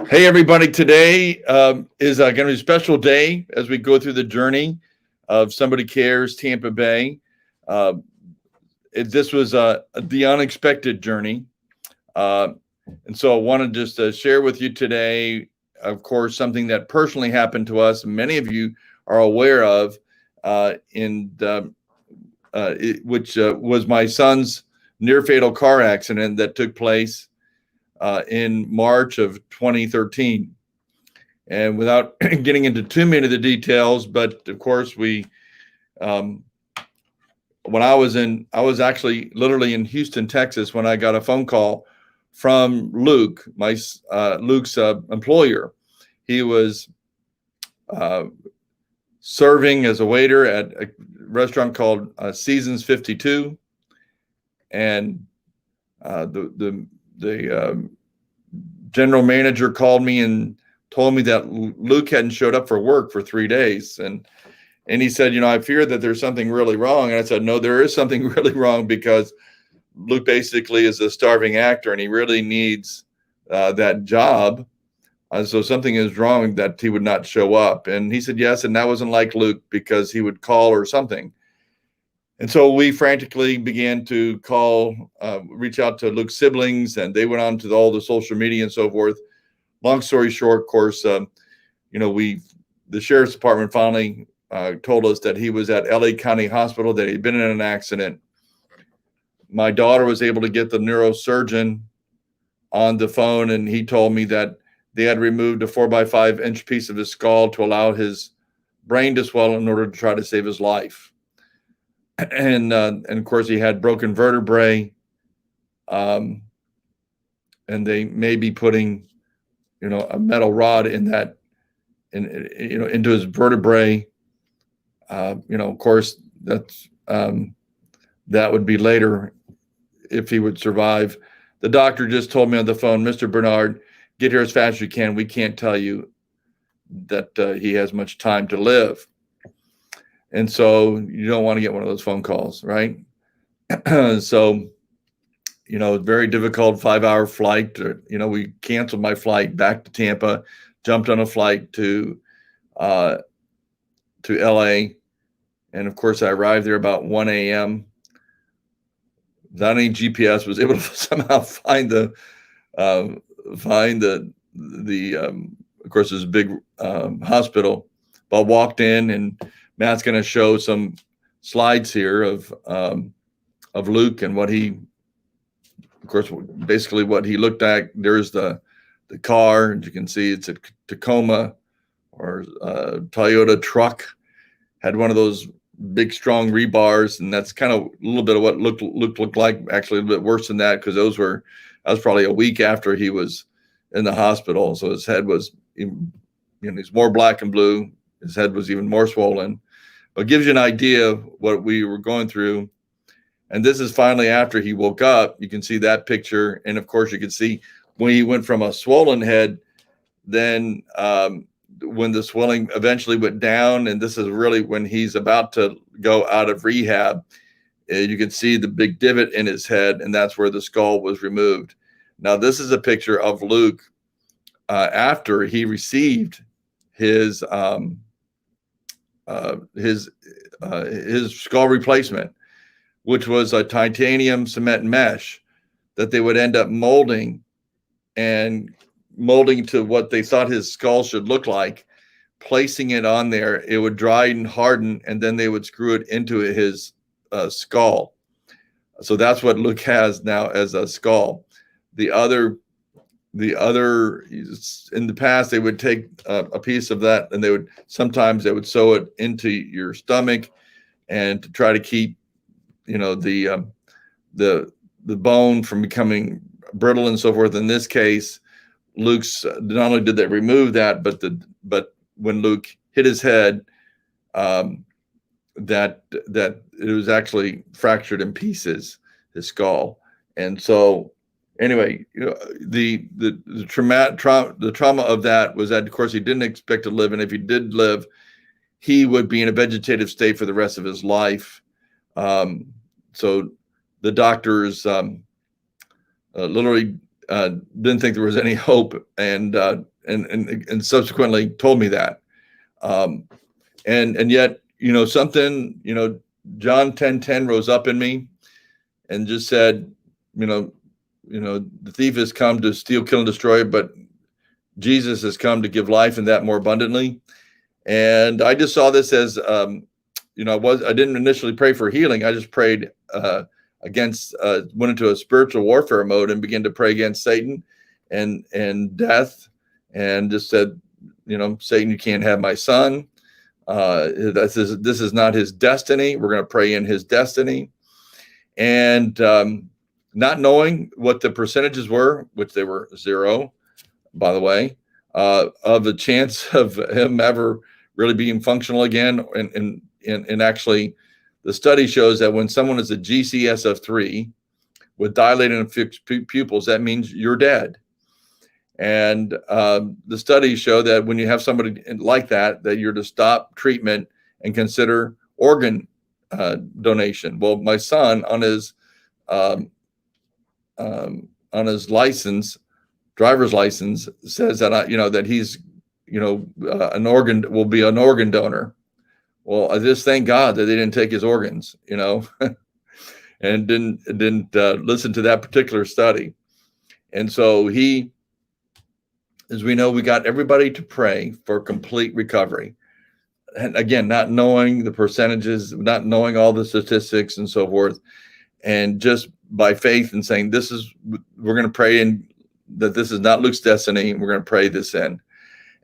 Hey, everybody. Today is going to be a special day as we go through the journey of Somebody Cares Tampa Bay. Uh, this was the unexpected journey. Uh, and so I want to just share with you today, of course, something that personally happened to us. Many of you are aware of, which was my son's near fatal car accident that took place in March of 2013. And without getting into too many of the details, but of course, when I was actually literally in Houston, Texas, when I got a phone call from Luke, Luke's employer. He was serving as a waiter at a restaurant called Seasons 52, and the general manager called me and told me that Luke hadn't showed up for work for 3 days. And he said, I fear that there's something really wrong. And I said, no, there is something really wrong, because Luke basically is a starving actor and he really needs that job. So something is wrong that he would not show up. And he said, yes. And that wasn't like Luke, because he would call or something. And so we frantically began to reach out to Luke's siblings, and they went on to all the social media and so forth. Long story short, of course, the sheriff's department finally told us that he was at LA County Hospital, that he'd been in an accident. My daughter was able to get the neurosurgeon on the phone, and he told me that they had removed a 4x5-inch piece of his skull to allow his brain to swell in order to try to save his life. And of course, he had broken vertebrae, and they may be putting a metal rod into his vertebrae. Of course, that would be later if he would survive. The doctor just told me on the phone, Mr. Bernard, get here as fast as you can. We can't tell you that he has much time to live. And so you don't want to get one of those phone calls, right? So, very difficult 5-hour flight. We canceled my flight back to Tampa, jumped on a flight to LA. And of course, I arrived there about 1 a.m. Without any GPS, was able to somehow find of course, this big hospital. But walked in, and Matt's going to show some slides here of Luke and what he, of course, basically what he looked at. There's the car, and you can see it's a Tacoma or a Toyota truck. Had one of those big, strong rebars, and that's kind of a little bit of what Luke looked like. Actually, a little bit worse than that, because that was probably a week after he was in the hospital. So his head was, he's more black and blue. His head was even more swollen. But it gives you an idea of what we were going through. And this is finally after he woke up. You can see that picture. And of course, you can see when he went from a swollen head, then when the swelling eventually went down, and this is really when he's about to go out of rehab, you can see the big divot in his head, and that's where the skull was removed. Now, this is a picture of Luke after he received his skull replacement, which was a titanium cement mesh that they would end up molding to what they thought his skull should look like, placing it on there. It would dry and harden, and then they would screw it into his skull. So that's what Luke has now as a skull. The other, in the past, they would take a piece of that, and sometimes they would sew it into your stomach, and to try to keep, the bone from becoming brittle and so forth. In this case, Luke's not only did they remove that, but when Luke hit his head, that it was actually fractured in pieces, his skull. And so anyway, the trauma of that was that, of course, he didn't expect to live, and if he did live, he would be in a vegetative state for the rest of his life. So the doctors literally didn't think there was any hope, and subsequently told me that. And yet, something, John 10:10 rose up in me and just said, the thief has come to steal, kill, and destroy, but Jesus has come to give life and that more abundantly. And I just saw this as, I didn't initially pray for healing. I just prayed went into a spiritual warfare mode and began to pray against Satan and death, and just said, Satan, you can't have my son. This is not his destiny. We're going to pray in his destiny. And not knowing what the percentages were, which they were 0, by the way, of the chance of him ever really being functional again. And actually, the study shows that when someone is a GCS of 3 with dilated and fixed pupils, that means you're dead. And the studies show that when you have somebody like that you're to stop treatment and consider organ donation. Well, my son on his license, driver's license, says that that he's will be an organ donor. Well, I just thank God that they didn't take his organs, and didn't listen to that particular study. And so as we know, we got everybody to pray for complete recovery. And again, not knowing the percentages, not knowing all the statistics and so forth, and just by faith and saying, we're going to pray in that this is not Luke's destiny. We're going to pray this in.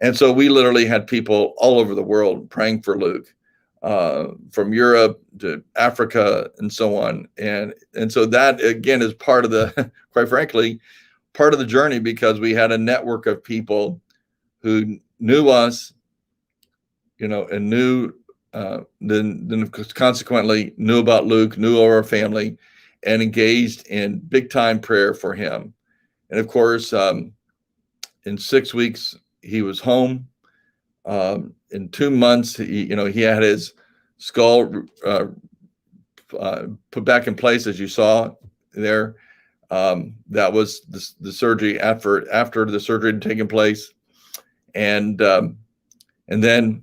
And so we literally had people all over the world praying for Luke, from Europe to Africa and so on. And so that, again, is part of the, quite frankly, part of the journey, because we had a network of people who knew us, and knew, then consequently knew about Luke, knew our family, and engaged in big time prayer for him. And of course, in 6 weeks, he was home. In 2 months, he had his skull put back in place, as you saw there. That was the surgery after the surgery had taken place. And then,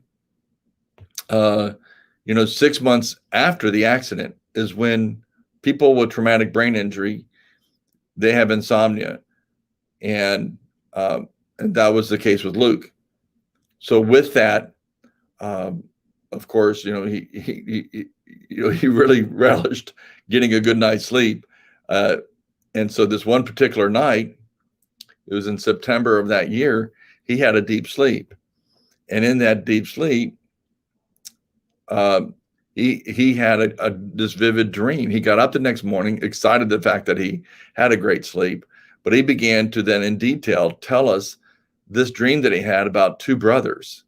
6 months after the accident is when people with traumatic brain injury, they have insomnia. And that was the case with Luke. So with that, of course, he really relished getting a good night's sleep. And so this one particular night, it was in September of that year, he had a deep sleep. And in that deep sleep, he had this vivid dream. He got up the next morning, excited the fact that he had a great sleep, but he began to then in detail tell us this dream that he had about 2 brothers,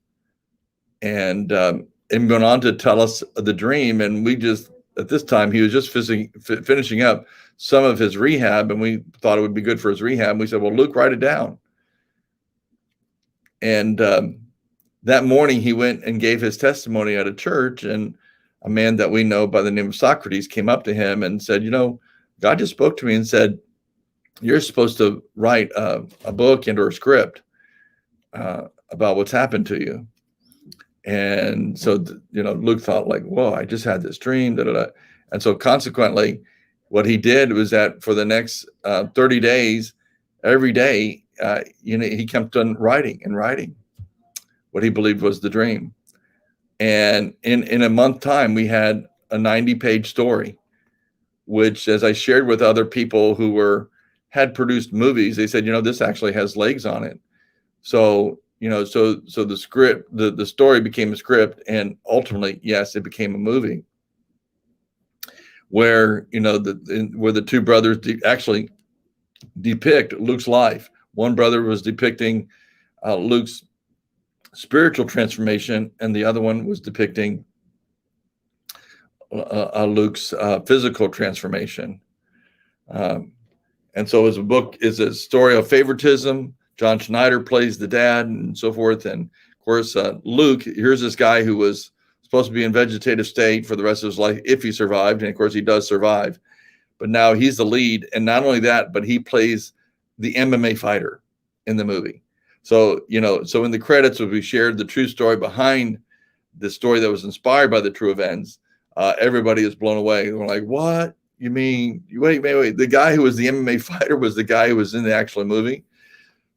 and went on to tell us the dream. And we just, at this time, he was just finishing up some of his rehab, and we thought it would be good for his rehab. We said, well, Luke, write it down. And that morning he went and gave his testimony at a church, and a man that we know by the name of Socrates came up to him and said, God just spoke to me and said, you're supposed to write a book and or a script about what's happened to you. And so, Luke thought like, whoa, I just had this dream. And so consequently, what he did was that for the next 30 days, every day, he kept on writing what he believed was the dream. And in a month time, we had a 90-page story, which, as I shared with other people who had produced movies, they said, this actually has legs on it. So, so the script, the story became a script, and ultimately, yes, it became a movie where, where the 2 brothers actually depict Luke's life. One brother was depicting Luke's spiritual transformation, and the other one was depicting Luke's physical transformation. And so his book is a story of favoritism. John Schneider plays the dad and so forth. And of course, Luke, here's this guy who was supposed to be in vegetative state for the rest of his life if he survived. And of course, he does survive. But now he's the lead. And not only that, but he plays the MMA fighter in the movie. So, so in the credits, we shared the true story behind the story that was inspired by the true events. Everybody is blown away. We're like, what? You mean, wait. The guy who was the MMA fighter was the guy who was in the actual movie.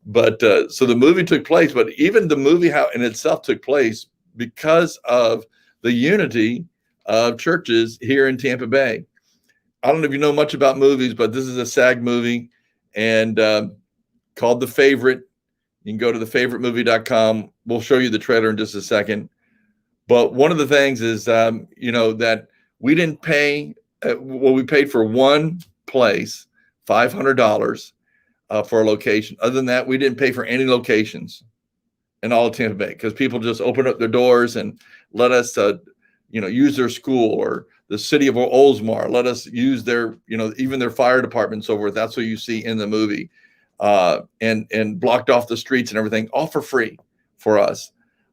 But so the movie took place, but even the movie how in itself took place because of the unity of churches here in Tampa Bay. I don't know if you know much about movies, but this is a SAG movie and called The Favorite. You can go to thefavoritemovie.com. We'll show you the trailer in just a second. But one of the things is, that we didn't pay, we paid for one place, $500 for a location. Other than that, we didn't pay for any locations in all of Tampa Bay because people just opened up their doors and let us, use their school, or the city of Oldsmar let us use their, even their fire department and so forth. That's what you see in the movie. And blocked off the streets and everything, all for free for us.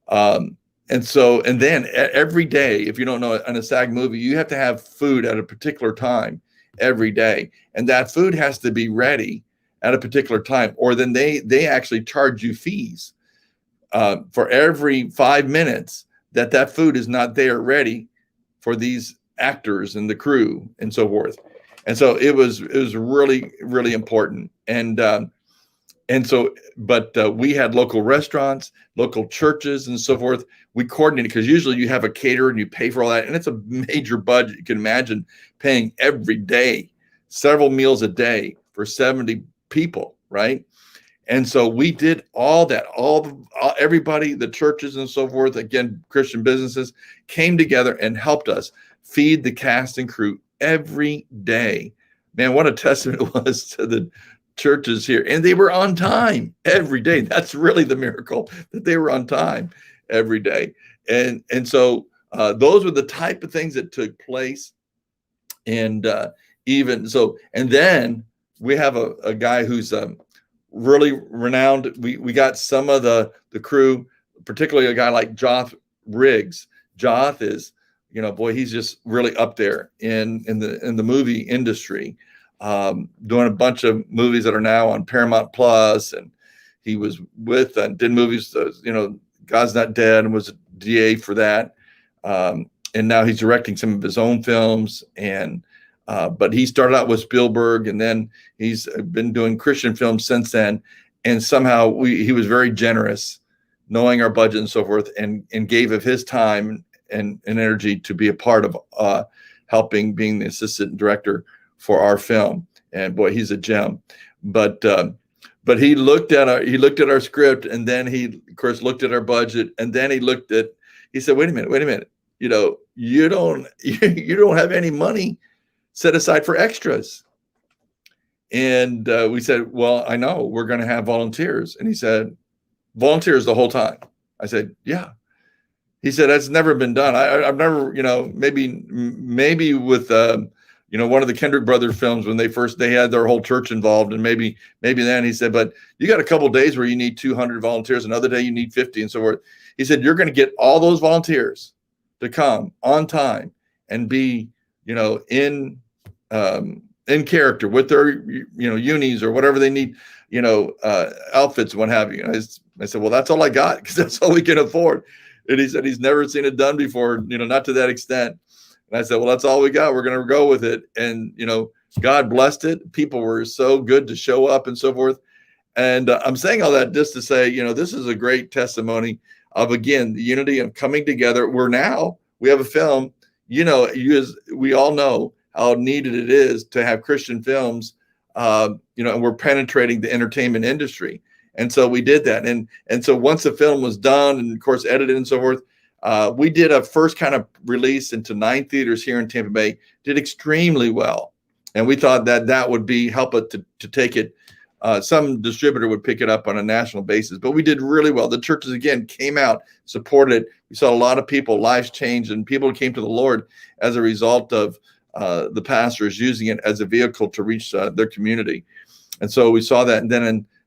And then every day, if you don't know, in a SAG movie, you have to have food at a particular time every day. And that food has to be ready at a particular time, or then they actually charge you fees for every 5 minutes that food is not there ready for these actors and the crew and so forth. And so it was really, really important. But we had local restaurants, local churches and so forth. We coordinated because usually you have a caterer and you pay for all that. And it's a major budget. You can imagine paying every day, several meals a day for 70 people, right? And so we did all that. Everybody, the churches and so forth, again, Christian businesses came together and helped us feed the cast and crew every day. Man, what a testament it was to the churches here. And they were on time every day. That's really the miracle, that they were on time every day. And so those were the type of things that took place. And and then we have a guy who's really renowned. We got some of the crew, particularly a guy like Joth Riggs. Joth is, he's just really up there in the movie industry, doing a bunch of movies that are now on Paramount Plus, and he was with and did movies, God's Not Dead, and was a DA for that. And now he's directing some of his own films, but he started out with Spielberg, and then he's been doing Christian films since then. And somehow he was very generous, knowing our budget and so forth, and gave of his time and energy to be a part of helping being the assistant director for our film. And boy, he's a gem. But he looked at our script, and then he of course looked at our budget, and then he said, wait a minute, you don't have any money set aside for extras. And we said, well, I know, we're going to have volunteers. And he said, volunteers the whole time? I said, yeah. He said, that's never been done. I've never, maybe with, one of the Kendrick Brothers films, when they had their whole church involved, and maybe then. He said, but you got a couple of days where you need 200 volunteers, another day you need 50 and so forth. He said, you're going to get all those volunteers to come on time and be, in character with their, unis or whatever they need, outfits and what have you. I said, well, that's all I got, because that's all we can afford. And he said he's never seen it done before, not to that extent. And I said, well, that's all we got. We're going to go with it. And, God blessed it. People were so good to show up and so forth. And I'm saying all that just to say, this is a great testimony of, again, the unity of coming together. We have a film, we all know how needed it is to have Christian films, and we're penetrating the entertainment industry. And so we did that. And so once the film was done and of course edited and so forth, we did a first kind of release into 9 theaters here in Tampa Bay, did extremely well. And we thought that would help it to take it. Some distributor would pick it up on a national basis, but we did really well. The churches, again, came out, supported it. We saw a lot of people, lives changed, and people came to the Lord as a result of the pastors using it as a vehicle to reach their community. And so we saw that. And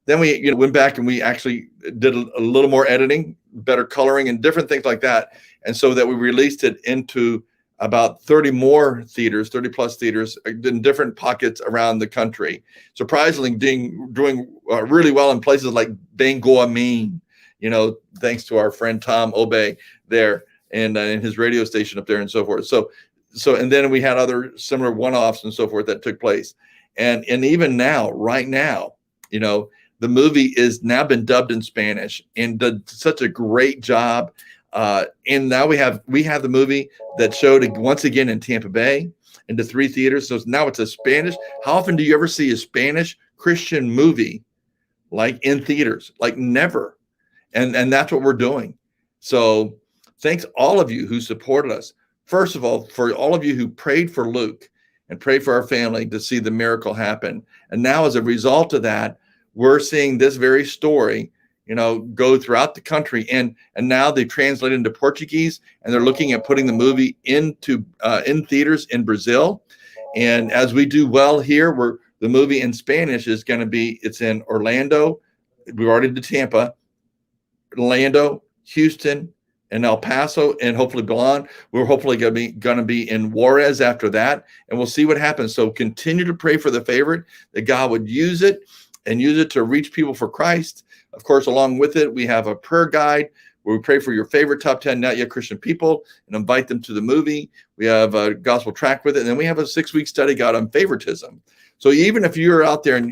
then we went back and we actually did a little more editing, better coloring, and different things like that. And so that we released it into about 30 more theaters, 30 plus theaters in different pockets around the country. Surprisingly, doing really well in places like Bangor, Maine, thanks to our friend Tom Obey there and his radio station up there and so forth. So, and then we had other similar one-offs and so forth that took place. And even now, right now, the movie is now been dubbed in Spanish and did such a great job. And now we have the movie that showed once again in Tampa Bay into 3 theaters. So now it's a Spanish. How often do you ever see a Spanish Christian movie like in theaters? Like never. And that's what we're doing. So thanks all of you who supported us. First of all, for all of you who prayed for Luke and prayed for our family to see the miracle happen. And now as a result of that, we're seeing this very story go throughout the country, and now they translate into Portuguese, and they're looking at putting the movie into in theaters in Brazil. And as we do well here, the movie in Spanish is going to be, it's in Orlando. We've already did Tampa, Orlando, Houston, and El Paso, and hopefully Milan. We're hopefully going to be in Juarez after that, and we'll see what happens. So continue to pray for The Favorite, that God would use it to reach people for Christ. Of course, along with it, we have a prayer guide where we pray for your favorite top 10 not yet Christian people and invite them to the movie. We have a gospel track with it. And then we have a 6-week study guide on favoritism. So even if you're out there and,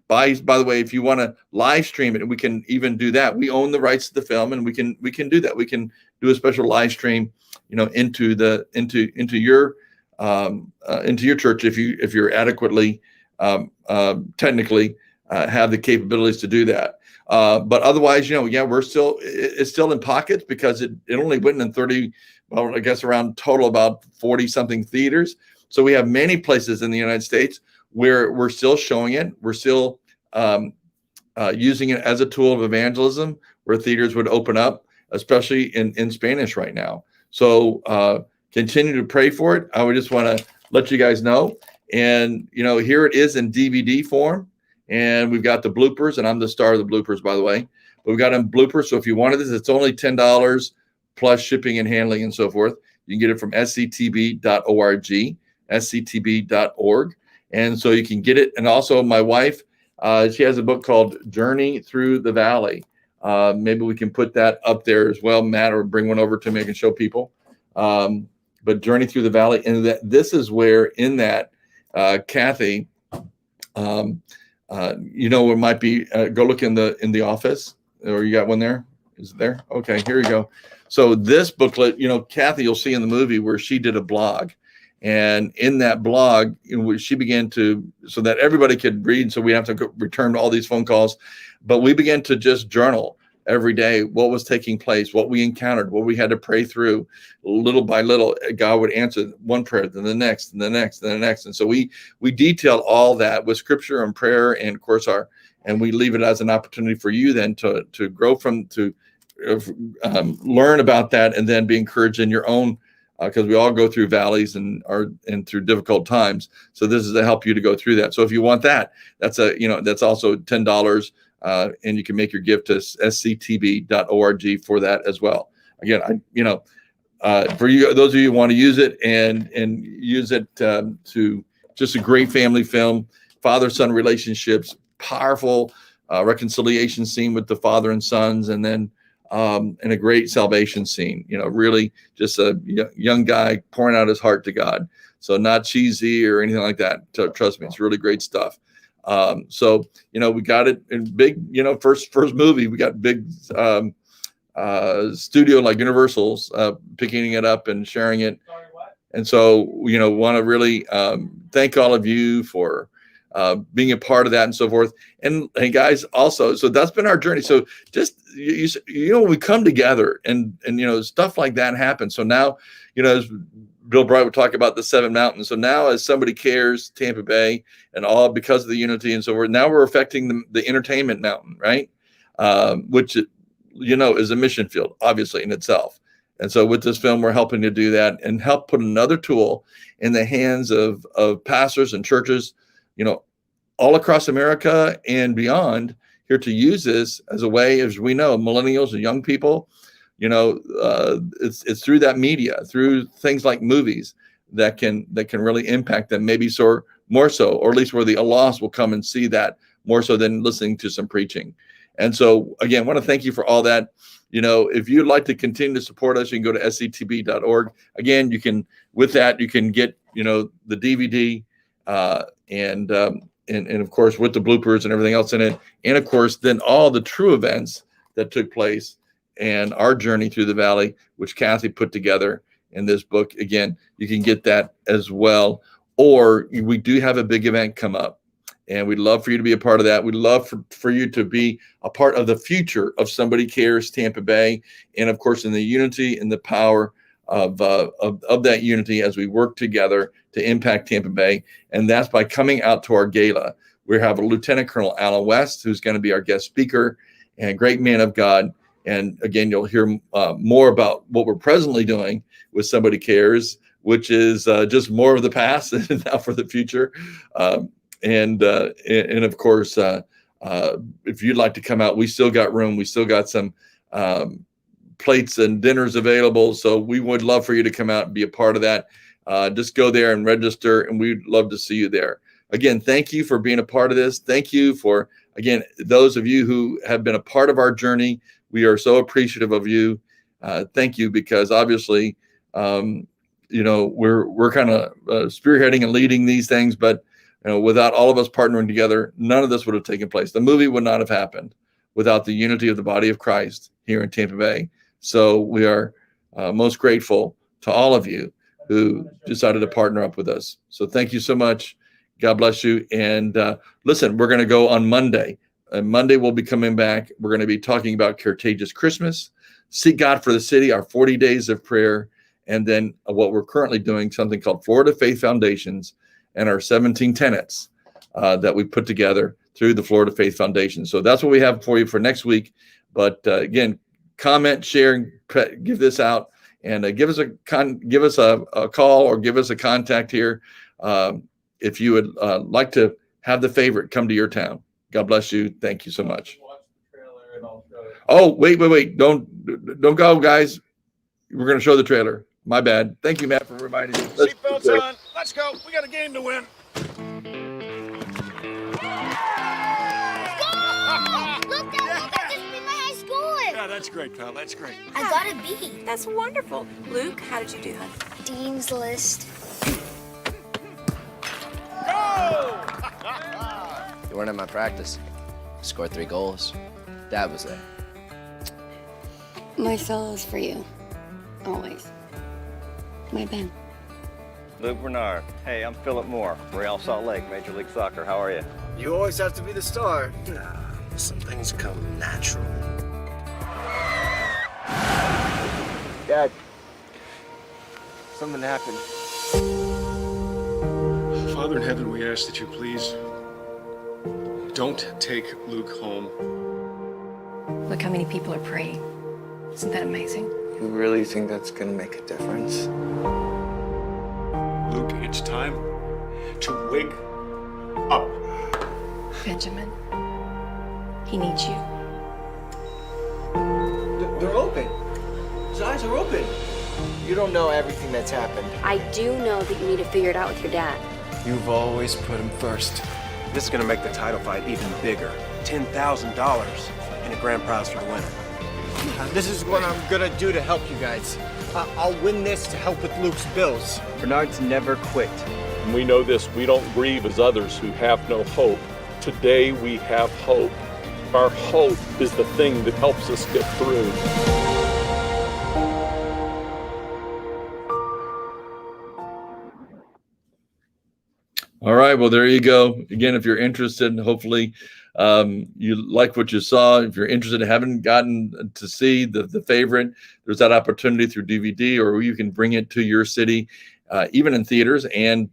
by the way, if you want to live stream it, we can even do that. We own the rights to the film, and we can do that. We can do a special live stream, into your church if you're adequately technically have the capabilities to do that. But otherwise, it's still in pockets because it only went in 30, well, I guess around total about 40 something theaters. So we have many places in the United States where we're still showing it. We're still using it as a tool of evangelism where theaters would open up, especially in Spanish right now. So continue to pray for it. I would just want to let you guys know. And, here it is in DVD form. And we've got the bloopers, and I'm the star of the bloopers, by the way. But we've got them bloopers. So if you wanted this, it's only $10 plus shipping and handling and so forth. You can get it from sctb.org, sctb.org. And so you can get it. And also my wife, she has a book called Journey Through the Valley. Maybe we can put that up there as well, Matt, or bring one over to me. I can show people. But Journey Through the Valley. And this is where in that, Kathy, it might be, go look in the office, or you got one there? Is it there? Okay, here you go. So this booklet, Kathy, you'll see in the movie where she did a blog, and in that blog, she began so that everybody could read. So we have to return all these phone calls, but we began to just journal every day what was taking place, what we encountered, what we had to pray through. Little by little, God would answer one prayer, then the next, and the next, and the next. And so we detailed all that with scripture and prayer, and of course and we leave it as an opportunity for you then to grow learn about that, and then be encouraged in your own, because we all go through valleys and through difficult times. So this is to help you to go through that. So if you want that, that's also $10. And you can make your gift to sctb.org for that as well. Again, for you, those of you who want to use it and use it to just a great family film, father-son relationships, powerful reconciliation scene with the father and sons, and then and a great salvation scene. Really just a young guy pouring out his heart to God. So not cheesy or anything like that. Trust me, it's really great stuff. So we got it in big, first movie, we got big studio like Universal's picking it up and sharing it. And so want to really thank all of you for being a part of that and so forth. And guys, also, so that's been our journey. So just when we come together and stuff like that happens. So now as Bill Bright would talk about the 7 mountains. So now as Somebody Cares, Tampa Bay, and all because of the unity and so forth, now we're affecting the entertainment mountain, right? Which, is a mission field, obviously, in itself. And so with this film, we're helping to do that and help put another tool in the hands of pastors and churches, all across America and beyond, here to use this as a way, as we know, millennials and young people, it's through that media, through things like movies that can really impact them, maybe so more so, or at least where the lost will come and see that more so than listening to some preaching. And so again, I want to thank you for all that. If you'd like to continue to support us, you can go to sctb.org. Again, you can get, the DVD, and of course with the bloopers and everything else in it. And of course, then all the true events that took place and our journey through the valley, which Kathy put together in this book. Again, you can get that as well. Or we do have a big event come up, and we'd love for you to be a part of that. We'd love for you to be a part of the future of Somebody Cares Tampa Bay. And of course, in the unity and the power of that unity as we work together to impact Tampa Bay. And that's by coming out to our gala. We have a Lieutenant Colonel Alan West, who's going to be our guest speaker, and a great man of God. And again, you'll hear more about what we're presently doing with Somebody Cares, which is just more of the past and now for the future. And of course, if you'd like to come out, we still got room. We still got some plates and dinners available. So we would love for you to come out and be a part of that. Just go there and register, and we'd love to see you there. Again, thank you for being a part of this. Thank you for, again, those of you who have been a part of our journey. We are so appreciative of you. Thank you, because obviously, we're kind of spearheading and leading these things, but without all of us partnering together, none of this would have taken place. The movie would not have happened without the unity of the body of Christ here in Tampa Bay. So we are most grateful to all of you who decided to partner up with us. So thank you so much. God bless you. And listen, we're going to go on Monday. Monday we'll be coming back. We're going to be talking about Contagious Christmas, Seek God for the City, our 40 days of prayer, and then what we're currently doing, something called Florida Faith Foundations, and our 17 tenets that we put together through the Florida Faith Foundation. So that's what we have for you for next week. But again, comment, share, give this out, and give us a call or give us a contact here if you would like to have the favorite come to your town. God bless you. Thank you so much. Oh, wait. Don't go, guys. We're going to show the trailer. My bad. Thank you, Matt, for reminding me. Seatbelts on. Let's go. We got a game to win. Look, Dad, this be my high score. Yeah, that's great, pal. That's great. I got a B. That's wonderful. Luke, how did you do, hon? Dean's List. Go! You weren't at my practice. Scored 3 goals. Dad was there. My solo's for you. Always. My Ben. Luke Bernard. Hey, I'm Philip Moore, Real Salt Lake, Major League Soccer. How are you? You always have to be the star. Nah, some things come natural. Dad, something happened. Father in heaven, we ask that you please don't take Luke home. Look how many people are praying. Isn't that amazing? You really think that's gonna make a difference? Luke, it's time to wake up. Benjamin, he needs you. They're open. His eyes are open. You don't know everything that's happened. I do know that you need to figure it out with your dad. You've always put him first. This is gonna make the title fight even bigger. $10,000 and a grand prize for the winner. This is what I'm gonna do to help you guys. I'll win this to help with Luke's bills. Bernard's never quit. And we know this, we don't grieve as others who have no hope. Today we have hope. Our hope is the thing that helps us get through. All right, well, there you go. Again, if you're interested, hopefully you like what you saw. If you're interested and haven't gotten to see the favorite, there's that opportunity through DVD, or you can bring it to your city, even in theaters, and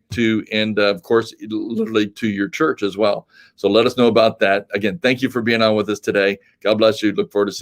of course, literally to your church as well. So let us know about that. Again, thank you for being on with us today. God bless you. Look forward to seeing you.